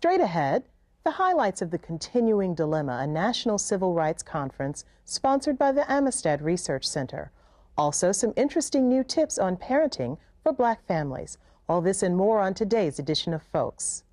Straight ahead, the highlights of the Continuing Dilemma, a national civil rights conference sponsored by the Amistad Research Center. Also, some interesting new tips on parenting for Black families. All this and more on today's edition of Folks.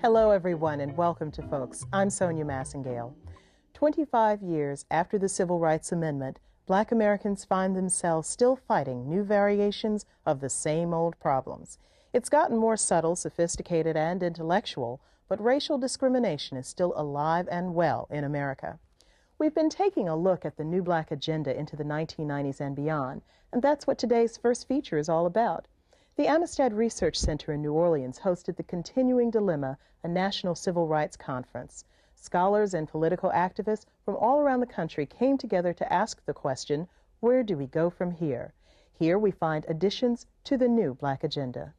Hello, everyone, and welcome to Folks. I'm Sonia Massengale. 25 years after the Civil Rights Amendment, Black Americans find themselves still fighting new variations of the same old problems. It's gotten more subtle, sophisticated, and intellectual, but racial discrimination is still alive and well in America. We've been taking a look at the new Black agenda into the 1990s and beyond, and that's what today's first feature is all about. The Amistad Research Center in New Orleans hosted the Continuing Dilemma, a national civil rights conference. Scholars and political activists from all around the country came together to ask the question, where do we go from here? Here we find additions to the new Black agenda.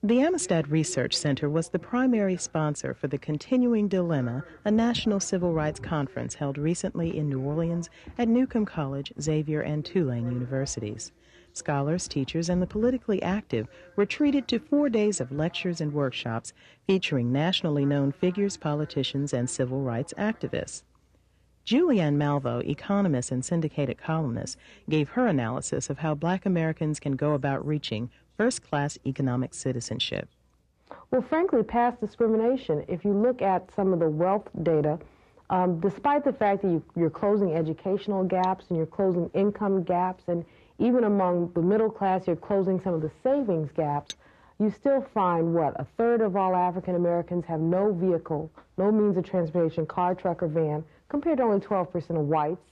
The Amistad Research Center was the primary sponsor for the Continuing Dilemma, a national civil rights conference held recently in New Orleans at Newcomb College, Xavier, and Tulane universities. Scholars, teachers, and the politically active were treated to 4 days of lectures and workshops featuring nationally known figures, politicians, and civil rights activists. Julianne Malveaux, economist and syndicated columnist, gave her analysis of how Black Americans can go about reaching first-class economic citizenship. Well, frankly, past discrimination, if you look at some of the wealth data, despite the fact that you're closing educational gaps and you're closing income gaps, and even among the middle class, you're closing some of the savings gaps, you still find, a third of all African Americans have no vehicle, no means of transportation, car, truck, or van, compared to only 12% of whites.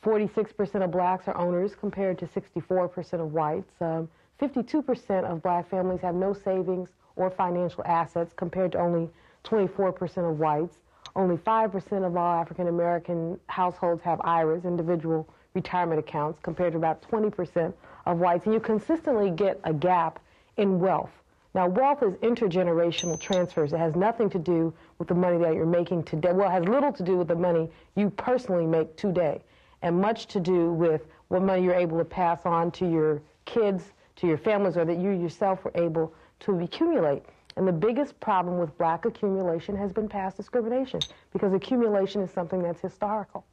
46% of blacks are owners compared to 64% of whites. 52% of Black families have no savings or financial assets compared to only 24% of whites. Only 5% of all African American households have IRAs, individual retirement accounts, compared to about 20% of whites. And you consistently get a gap in wealth. Now, wealth is intergenerational transfers. It has nothing to do with the money that you're making today. Well, it has little to do with the money you personally make today, and much to do with what money you're able to pass on to your kids, to your families, or that you yourself were able to accumulate. And the biggest problem with Black accumulation has been past discrimination, because accumulation is something that's historical.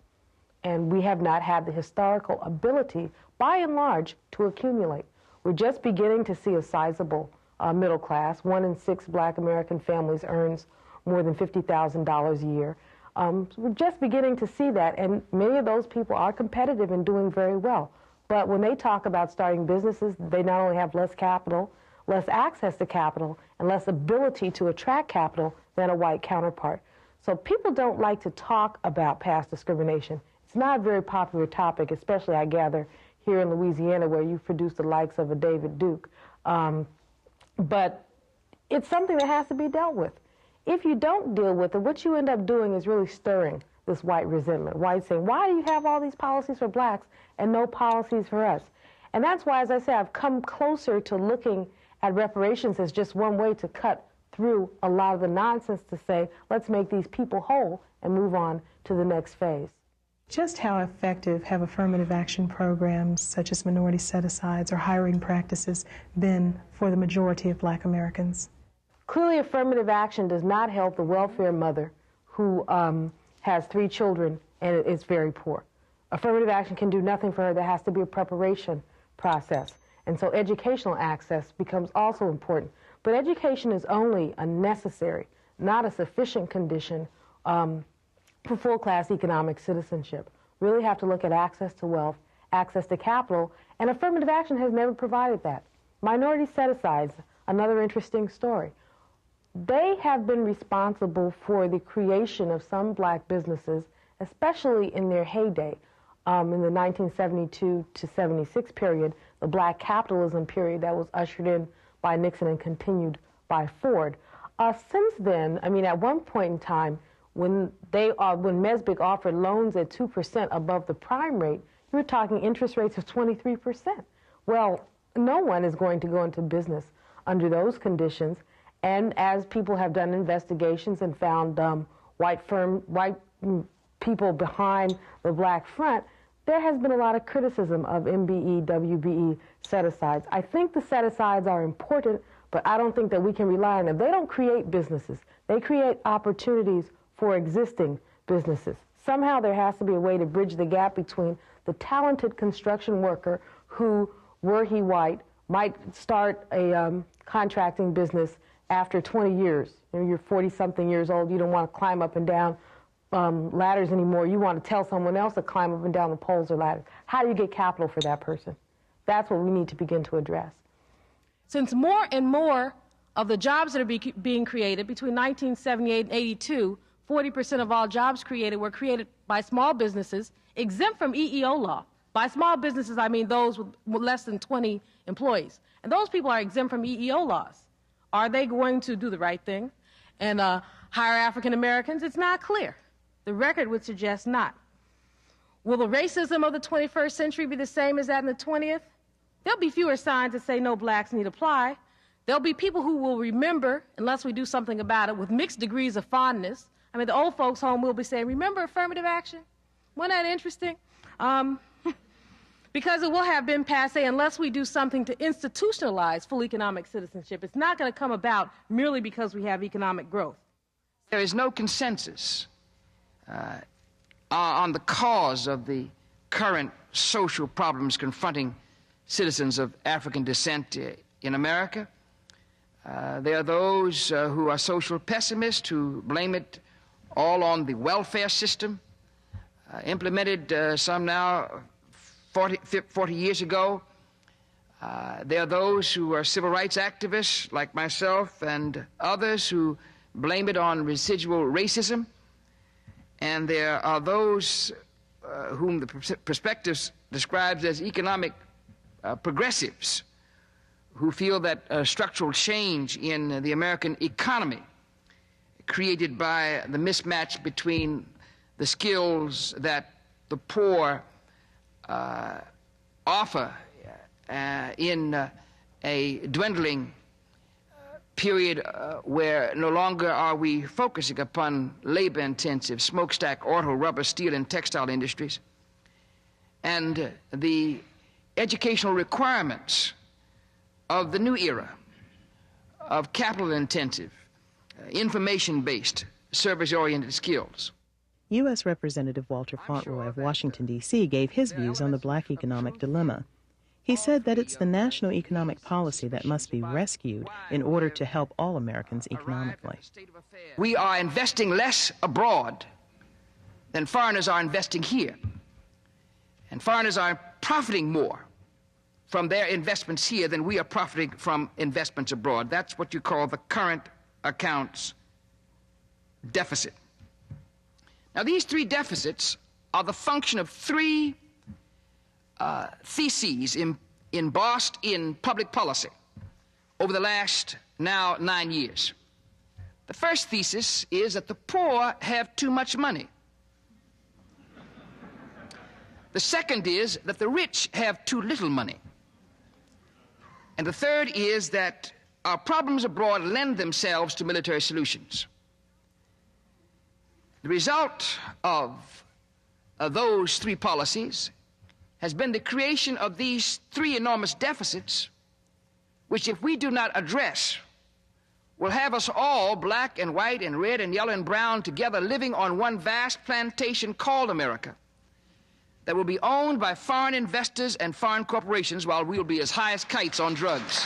And we have not had the historical ability, by and large, to accumulate. We're just beginning to see a sizable middle class. 1 in 6 Black American families earns more than $50,000 a year. So we're just beginning to see that, and many of those people are competitive and doing very well. But when they talk about starting businesses, they not only have less capital, less access to capital, and less ability to attract capital than a white counterpart. So people don't like to talk about past discrimination. It's not a very popular topic, especially, I gather, here in Louisiana, where you've produced the likes of a David Duke. But it's something that has to be dealt with. If you don't deal with it, what you end up doing is really stirring this white resentment. Whites saying, why do you have all these policies for blacks and no policies for us? And that's why, as I say, I've come closer to looking at reparations as just one way to cut through a lot of the nonsense to say, let's make these people whole and move on to the next phase. Just how effective have affirmative action programs such as minority set-asides or hiring practices been for the majority of Black Americans? Clearly, affirmative action does not help the welfare mother who has 3 children and is very poor. Affirmative action can do nothing for her. There has to be a preparation process. And so educational access becomes also important. But education is only a necessary, not a sufficient condition for full-class economic citizenship. We really have to look at access to wealth, access to capital, and affirmative action has never provided that. Minority set-asides, another interesting story. they have been responsible for the creation of some black businesses, especially in their heyday, in the 1972 to 76 period, the black capitalism period that was ushered in by Nixon and continued by Ford. Since then, I mean, at one point in time, when Mesbig offered loans at 2% above the prime rate, you were talking interest rates of 23%. Well, no one is going to go into business under those conditions. And as people have done investigations and found white people behind the black front, there has been a lot of criticism of MBE, WBE set-asides. I think the set-asides are important, but I don't think that we can rely on them. They don't create businesses. They create opportunities for existing businesses. Somehow there has to be a way to bridge the gap between the talented construction worker who, were he white, might start a contracting business after 20 years. You know, you're 40-something years old, you don't want to climb up and down ladders anymore. You want to tell someone else to climb up and down the poles or ladders. How do you get capital for that person? That's what we need to begin to address. Since more and more of the jobs that are being created between 1978 and 82, 40% of all jobs created were created by small businesses exempt from EEO law. By small businesses, I mean those with less than 20 employees. And those people are exempt from EEO laws. Are they going to do the right thing and hire African Americans? It's not clear. The record would suggest not. Will the racism of the 21st century be the same as that in the 20th? There'll be fewer signs that say no blacks need apply. There'll be people who will remember, unless we do something about it, with mixed degrees of fondness. I mean, the old folks home will be saying, remember affirmative action? Wasn't that interesting? Because it will have been passé unless we do something to institutionalize full economic citizenship. It's not going to come about merely because we have economic growth. There is no consensus on the cause of the current social problems confronting citizens of African descent in America. There are those who are social pessimists who blame it all on the welfare system, implemented some now 40 years ago. There are those who are civil rights activists like myself and others who blame it on residual racism. And there are those whom the perspectives describes as economic progressives who feel that structural change in the American economy created by the mismatch between the skills that the poor offer in a dwindling period where no longer are we focusing upon labor-intensive smokestack, auto, rubber, steel, and textile industries, and the educational requirements of the new era of capital-intensive, information-based, service-oriented skills. U.S. Representative Walter Fauntleroy of Washington, D.C. gave his views on the black economic dilemma. He said that it's the national economic policy that must be rescued in order to help all Americans economically. We are investing less abroad than foreigners are investing here. And foreigners are profiting more from their investments here than we are profiting from investments abroad. That's what you call the current accounts deficit. Now, these three deficits are the function of three theses embossed in public policy over the last now 9 years. The first thesis is that the poor have too much money. The second is that the rich have too little money. And the third is that our problems abroad lend themselves to military solutions. The result of those three policies has been the creation of these three enormous deficits, which, if we do not address, will have us all, black and white and red and yellow and brown, together living on one vast plantation called America that will be owned by foreign investors and foreign corporations while we'll be as high as kites on drugs.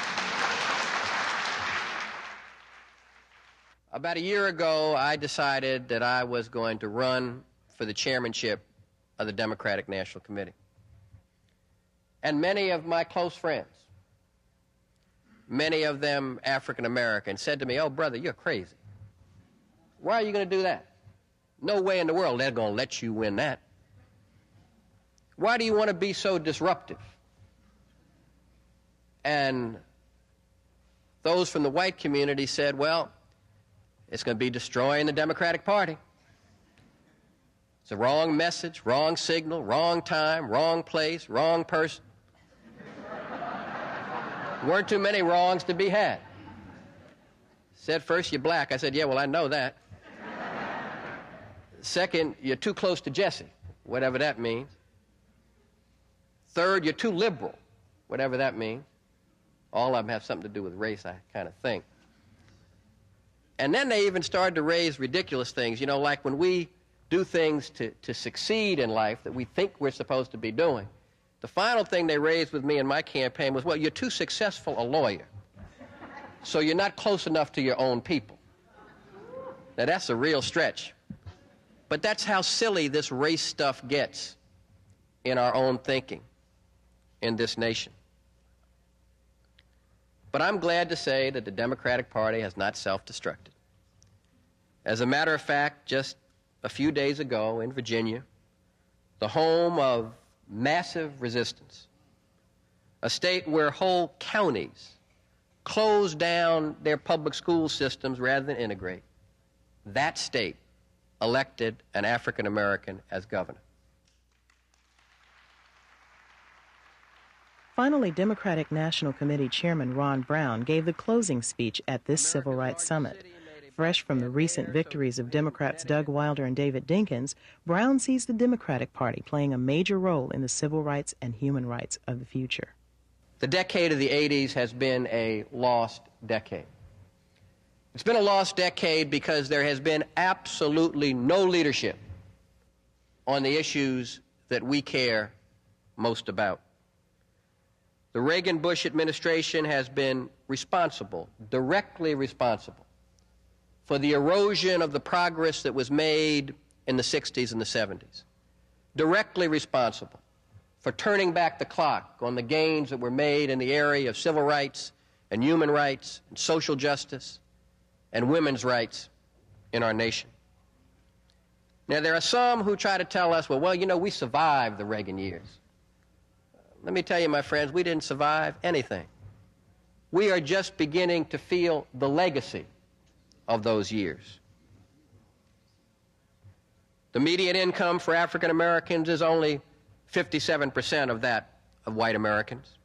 About a year ago, I decided that I was going to run for the chairmanship of the Democratic National Committee. And many of my close friends, many of them African American, said to me, "Oh, brother, you're crazy. Why are you going to do that? No way in the world they're going to let you win that. Why do you want to be so disruptive?" And those from the white community said, "Well, it's going to be destroying the Democratic Party. It's a wrong message, wrong signal, wrong time, wrong place, wrong person." Weren't too many wrongs to be had. Said, "First, you're black." I said, "Yeah, well, I know that." Second, you're too close to Jesse, whatever that means. Third, you're too liberal, whatever that means. All of them have something to do with race, I kind of think. And then they even started to raise ridiculous things, you know, like when we do things to succeed in life that we think we're supposed to be doing. The final thing they raised with me in my campaign was, "Well, you're too successful a lawyer, so you're not close enough to your own people." Now, that's a real stretch. But that's how silly this race stuff gets in our own thinking in this nation. But I'm glad to say that the Democratic Party has not self-destructed. As a matter of fact, just a few days ago in Virginia, the home of massive resistance, a state where whole counties closed down their public school systems rather than integrate, that state elected an African American as governor. Finally, Democratic National Committee Chairman Ron Brown gave the closing speech at this Civil Rights Summit. Fresh from the recent victories of Democrats Doug Wilder and David Dinkins, Brown sees the Democratic Party playing a major role in the civil rights and human rights of the future. The decade of the 80s has been a lost decade. It's been a lost decade because there has been absolutely no leadership on the issues that we care most about. The Reagan-Bush administration has been responsible, directly responsible, for the erosion of the progress that was made in the 60s and the 70s. Directly responsible for turning back the clock on the gains that were made in the area of civil rights and human rights and social justice and women's rights in our nation. Now, there are some who try to tell us, well, you know, we survived the Reagan years. Let me tell you, my friends, we didn't survive anything. We are just beginning to feel the legacy of those years. The median income for African Americans is only 57% of that of white Americans.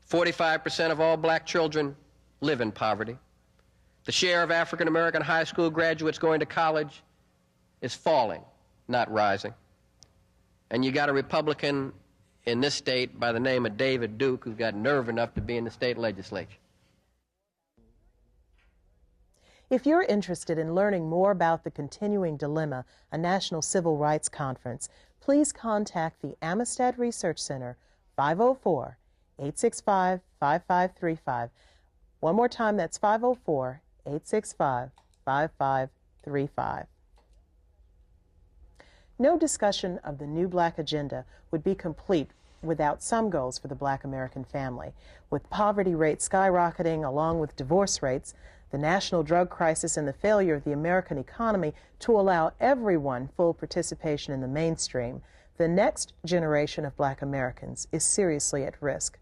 45% of all black children live in poverty. The share of African American high school graduates going to college is falling, not rising. And you got a Republican in this state by the name of David Duke who's got nerve enough to be in the state legislature. If you're interested in learning more about the Continuing Dilemma, a national civil rights conference, please contact the Amistad Research Center, 504-865-5535. One more time, that's 504-865-5535. No discussion of the new black agenda would be complete without some goals for the black American family. With poverty rates skyrocketing along with divorce rates, the national drug crisis, and the failure of the American economy to allow everyone full participation in the mainstream, the next generation of black Americans is seriously at risk.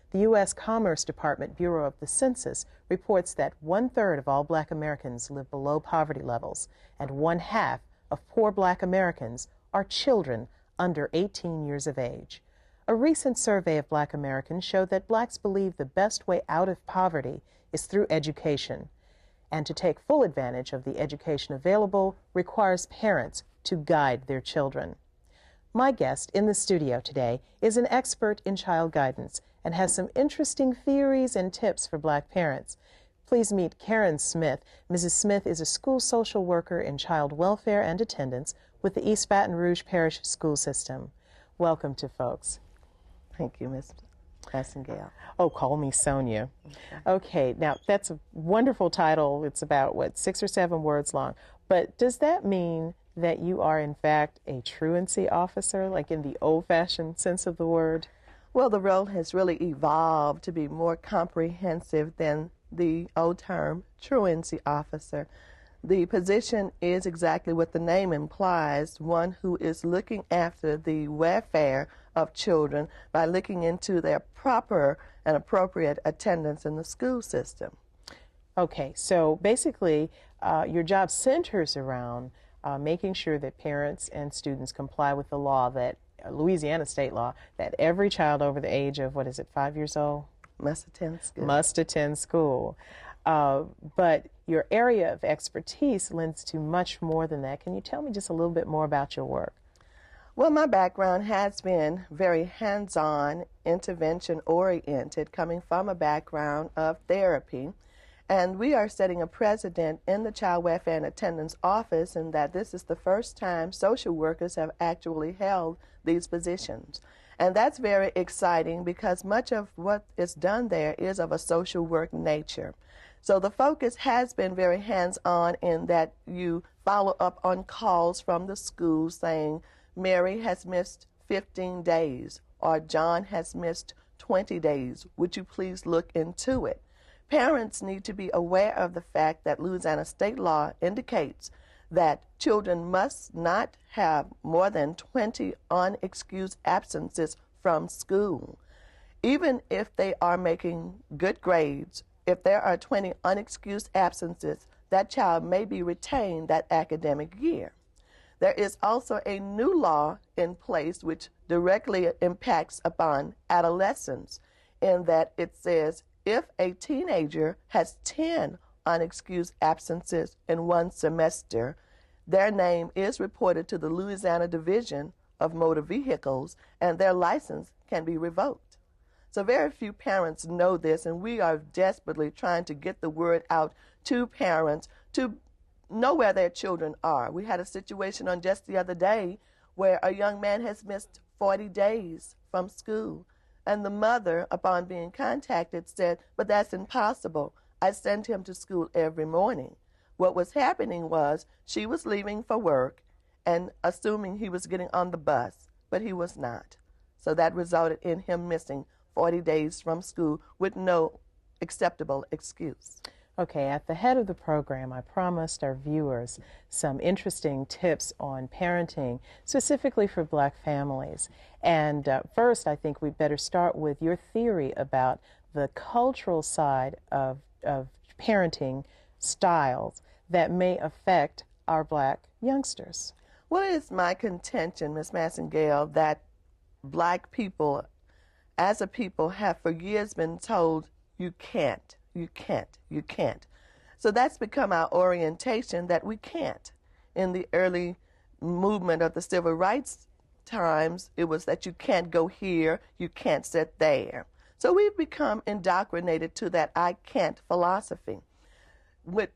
The U.S. Commerce Department Bureau of the Census reports that 1/3 of all black Americans live below poverty levels, and 1/2 of poor black Americans are children under 18 years of age. A recent survey of black Americans showed that blacks believe the best way out of poverty is through education, and to take full advantage of the education available requires parents to guide their children. My guest in the studio today is an expert in child guidance and has some interesting theories and tips for black parents. Please meet Karen Smith. Mrs. Smith is a school social worker in child welfare and attendance with the East Baton Rouge Parish School System. Welcome to Folks. Thank you, Ms. Massengale. Oh, call me Sonia. Okay, now that's a wonderful title. It's about, 6 or 7 words long. But does that mean that you are, in fact, a truancy officer, like in the old-fashioned sense of the word? Well, the role has really evolved to be more comprehensive than the old term truancy officer. The position is exactly what the name implies, one who is looking after the welfare of children by looking into their proper and appropriate attendance in the school system. Okay, so basically your job centers around making sure that parents and students comply with the law, that Louisiana state law, that every child over the age of, 5 years old? Must attend school. Must attend school. But your area of expertise lends to much more than that. Can you tell me just a little bit more about your work? Well, my background has been very hands-on, intervention-oriented, coming from a background of therapy. And we are setting a precedent in the Child Welfare and Attendance Office in that this is the first time social workers have actually held these positions. And that's very exciting because much of what is done there is of a social work nature. So the focus has been very hands-on in that you follow up on calls from the school saying, Mary has missed 15 days or John has missed 20 days. Would you please look into it? Parents need to be aware of the fact that Louisiana state law indicates that children must not have more than 20 unexcused absences from school. Even if they are making good grades, if there are 20 unexcused absences, that child may be retained that academic year. There is also a new law in place which directly impacts upon adolescents in that it says if a teenager has 10 unexcused absences in one semester, their name is reported to the Louisiana Division of Motor Vehicles and their license can be revoked. So very few parents know this, and we are desperately trying to get the word out to parents to know where their children are. We had a situation on just the other day where a young man has missed 40 days from school, and the mother, upon being contacted, said, but that's impossible. I send him to school every morning. What was happening was she was leaving for work and assuming he was getting on the bus, but he was not. So that resulted in him missing 40 days from school with no acceptable excuse. Okay, at the head of the program, I promised our viewers some interesting tips on parenting, specifically for Black families. And first, I think we better start with your theory about the cultural side of parenting styles that may affect our Black youngsters. Well, it is my contention, Ms. Massengale, that Black people as a people have for years been told, you can't, you can't, you can't. So that's become our orientation that we can't. In the early movement of the civil rights times, it was that you can't go here, you can't sit there. So we've become indoctrinated to that I can't philosophy. With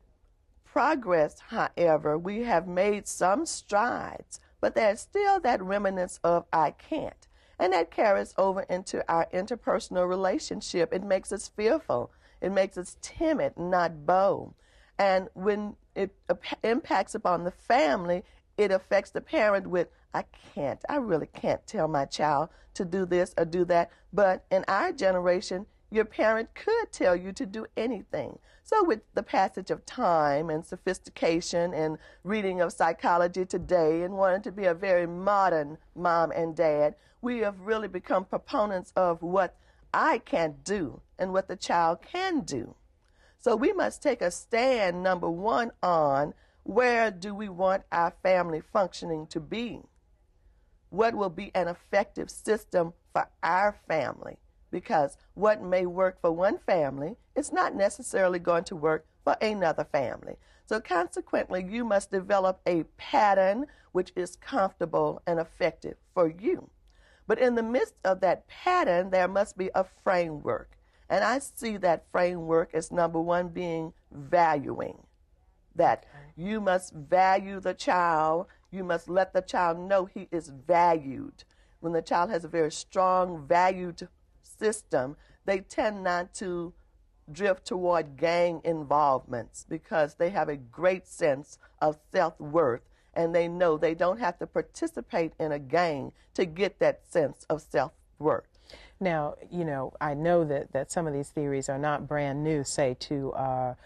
progress, however, we have made some strides, but there's still that remnants of I can't. And that carries over into our interpersonal relationship. It makes us fearful. It makes us timid, not bold. And when it impacts upon the family, it affects the parent with, I really can't tell my child to do this or do that. But in our generation, your parent could tell you to do anything. So with the passage of time and sophistication and reading of psychology today and wanting to be a very modern mom and dad, we have really become proponents of what I can't do and what the child can do. So we must take a stand, number one, on where do we want our family functioning to be? What will be an effective system for our family? Because what may work for one family is not necessarily going to work for another family. So consequently, you must develop a pattern which is comfortable and effective for you. But in the midst of that pattern, there must be a framework. And I see that framework as number one being valuing. That you must value the child. You must let the child know he is valued. When the child has a very strong valued system, they tend not to drift toward gang involvements because they have a great sense of self-worth and they know they don't have to participate in a gang to get that sense of self-worth. Now, I know that some of these theories are not brand new, say, to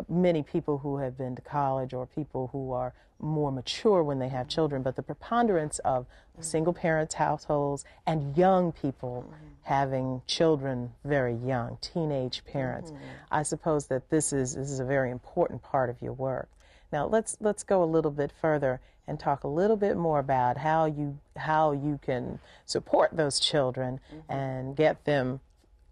many people who have been to college or people who are more mature when they have children, but the preponderance of single parents households and young people having children very young, teenage parents, I suppose that this is a very important part of your work. Now let's go a little bit further and talk a little bit more about how you can support those children and get them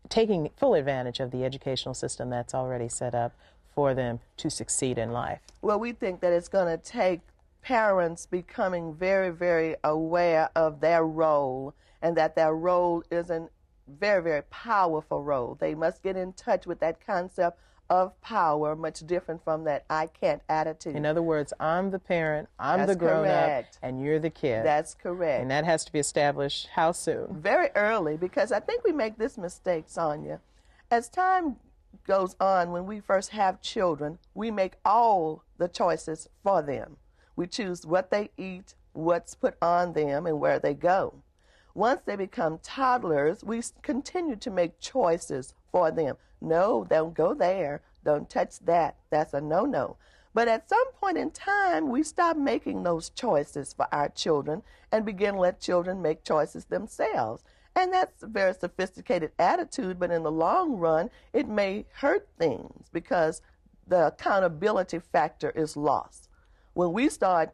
taking full advantage of the educational system that's already set up for them to succeed in life. Well, we think that it's going to take parents becoming very, very aware of their role, and that their role is a very, very powerful role. They must get in touch with that concept of power, much different from that I can't attitude. In other words, I'm the parent, I'm the grown-up, and you're the kid. That's correct. And that has to be established how soon? Very early, because I think we make this mistake, Sonia. As time goes on, when we first have children, we make all the choices for them. We choose what they eat, what's put on them, and where they go. Once they become toddlers, we continue to make choices for them. No, don't go there. Don't touch that. That's a no-no. But at some point in time, we stop making those choices for our children and begin to let children make choices themselves. And that's a very sophisticated attitude, but in the long run, it may hurt things because the accountability factor is lost. When they start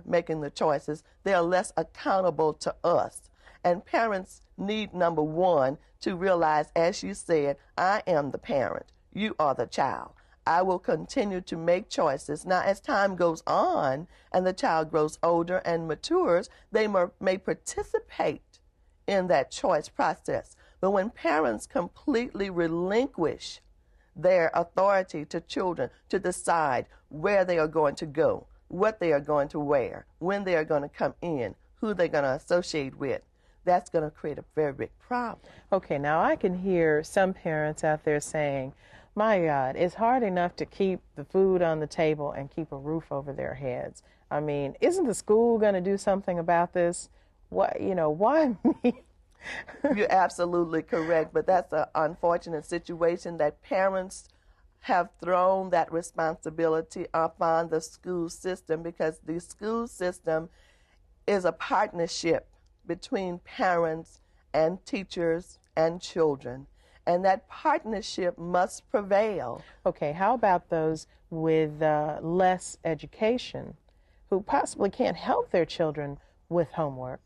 making the choices, they are less accountable to us. And parents need, number one, to realize, as you said, I am the parent. You are the child. I will continue to make choices. Now, as time goes on and the child grows older and matures, they may participate in that choice process. But when parents completely relinquish their authority to children to decide where they are going to go, what they are going to wear, when they are going to come in, who they're going to associate with, that's going to create a very big problem. Okay, now I can hear some parents out there saying, my God, it's hard enough to keep the food on the table and keep a roof over their heads. I mean, isn't the school going to do something about this? What, why me? You're absolutely correct, but that's an unfortunate situation that parents have thrown that responsibility upon the school system, because the school system is a partnership between parents and teachers and children, and that partnership must prevail. Okay, how about those with less education who possibly can't help their children with homework?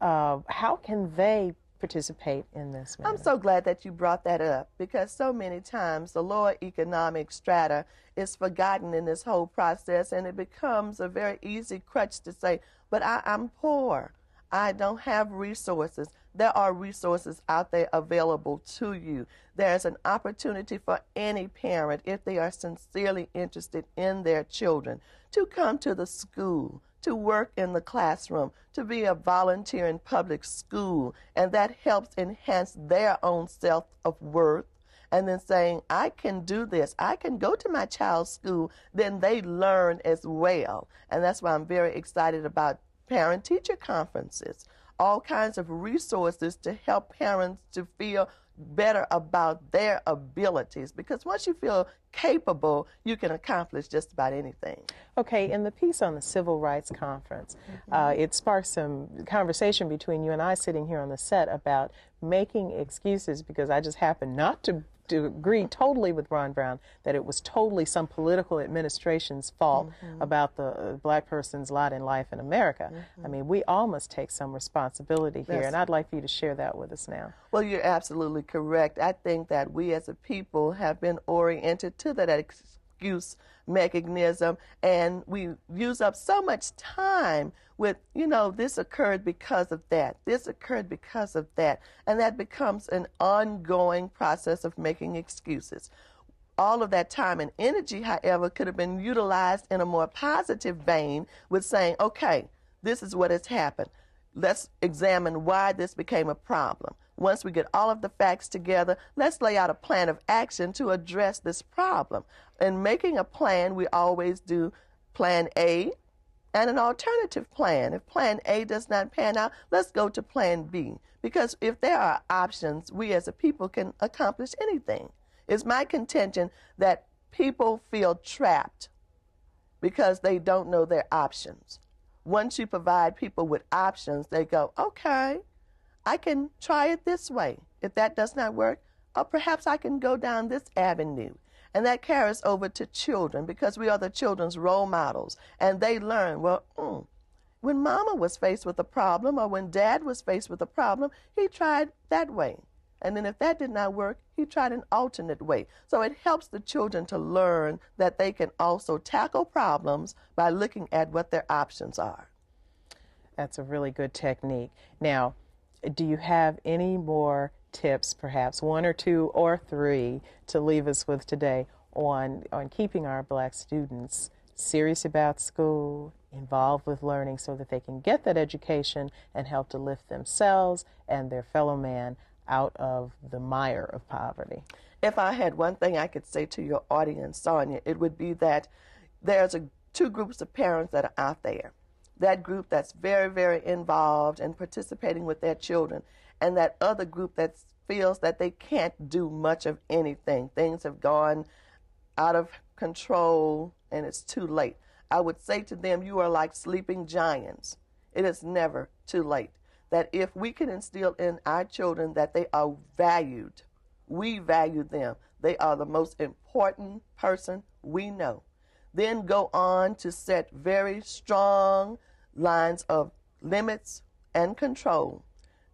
How can they participate in this manner? I'm so glad that you brought that up, because so many times the lower economic strata is forgotten in this whole process, and it becomes a very easy crutch to say, but I'm poor. I don't have resources. There are resources out there available to you. There's an opportunity for any parent, if they are sincerely interested in their children, to come to the school, to work in the classroom, to be a volunteer in public school, and that helps enhance their own self of worth. And then saying, I can do this, I can go to my child's school, then they learn as well. And that's why I'm very excited about parent-teacher conferences, all kinds of resources to help parents to feel better about their abilities, because once you feel capable, you can accomplish just about anything. Okay, in the piece on the Civil Rights Conference, it sparked some conversation between you and I sitting here on the set about making excuses, because I just happened not to agree totally with Ron Brown that it was totally some political administration's fault about the black person's lot in life in America. I mean, we all must take some responsibility here, and I'd like for you to share that with us now. Well, you're absolutely correct. I think that we as a people have been oriented to that excuse mechanism, and we use up so much time with, this occurred because of that, this occurred because of that, and that becomes an ongoing process of making excuses. All of that time and energy, however, could have been utilized in a more positive vein with saying, okay, this is what has happened. Let's examine why this became a problem. Once we get all of the facts together, let's lay out a plan of action to address this problem. In making a plan, we always do plan A, and an alternative plan. If plan A does not pan out, let's go to plan B. Because if there are options, we as a people can accomplish anything. It's my contention that people feel trapped because they don't know their options. Once you provide people with options, they go, okay, I can try it this way. If that does not work, or perhaps I can go down this avenue. And that carries over to children because we are the children's role models. And they learn, well, when mama was faced with a problem or when dad was faced with a problem, he tried that way. And then if that did not work, he tried an alternate way. So it helps the children to learn that they can also tackle problems by looking at what their options are. That's a really good technique. Now, do you have any more tips, perhaps one or two or three, to leave us with today on keeping our black students serious about school, involved with learning so that they can get that education and help to lift themselves and their fellow man out of the mire of poverty? If I had one thing I could say to your audience, Sonia, it would be that there's two groups of parents that are out there. That group that's very, very involved and participating with their children, and that other group that feels that they can't do much of anything. Things have gone out of control and it's too late. I would say to them, you are like sleeping giants. It is never too late. That if we can instill in our children that they are valued, we value them. They are the most important person we know. Then go on to set very strong lines of limits and control.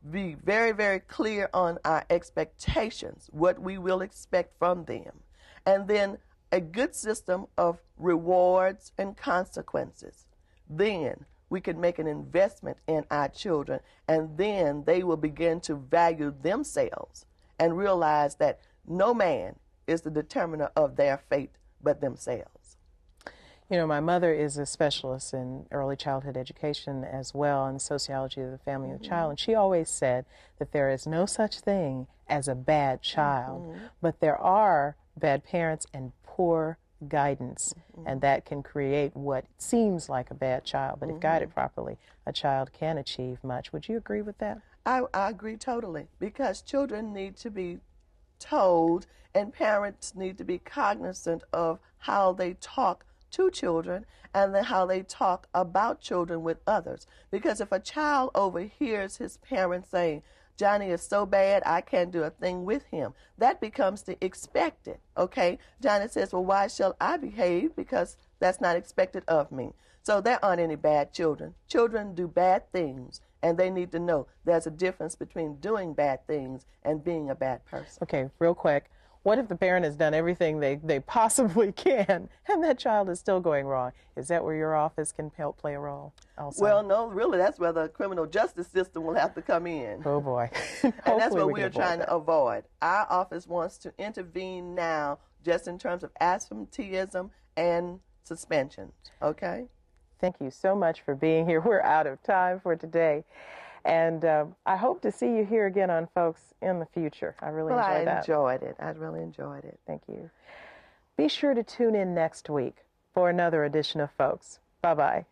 Be very, very clear on our expectations, what we will expect from them. And then a good system of rewards and consequences. Then we can make an investment in our children, and then they will begin to value themselves and realize that no man is the determiner of their fate but themselves. You know, my mother is a specialist in early childhood education as well, and sociology of the family and the child, and she always said that there is no such thing as a bad child, but there are bad parents and poor guidance, and that can create what seems like a bad child, but if guided properly, a child can achieve much. Would you agree with that? I agree totally, because children need to be told, and parents need to be cognizant of how they talk to children and then how they talk about children with others. Because if a child overhears his parents saying, Johnny is so bad, I can't do a thing with him, that becomes the expected, okay? Johnny says, well, why shall I behave? Because that's not expected of me. So there aren't any bad children. Children do bad things, and they need to know there's a difference between doing bad things and being a bad person. Okay, real quick. What if the parent has done everything they possibly can and that child is still going wrong? Is that where your office can help play a role also? Well, no, really, that's where the criminal justice system will have to come in. Oh, boy. And that's what we're trying to avoid. Our office wants to intervene now just in terms of absenteeism and suspensions, okay? Thank you so much for being here. We're out of time for today. And I hope to see you here again on Folks in the future. I really enjoyed that. I enjoyed it. I really enjoyed it. Thank you. Be sure to tune in next week for another edition of Folks. Bye-bye.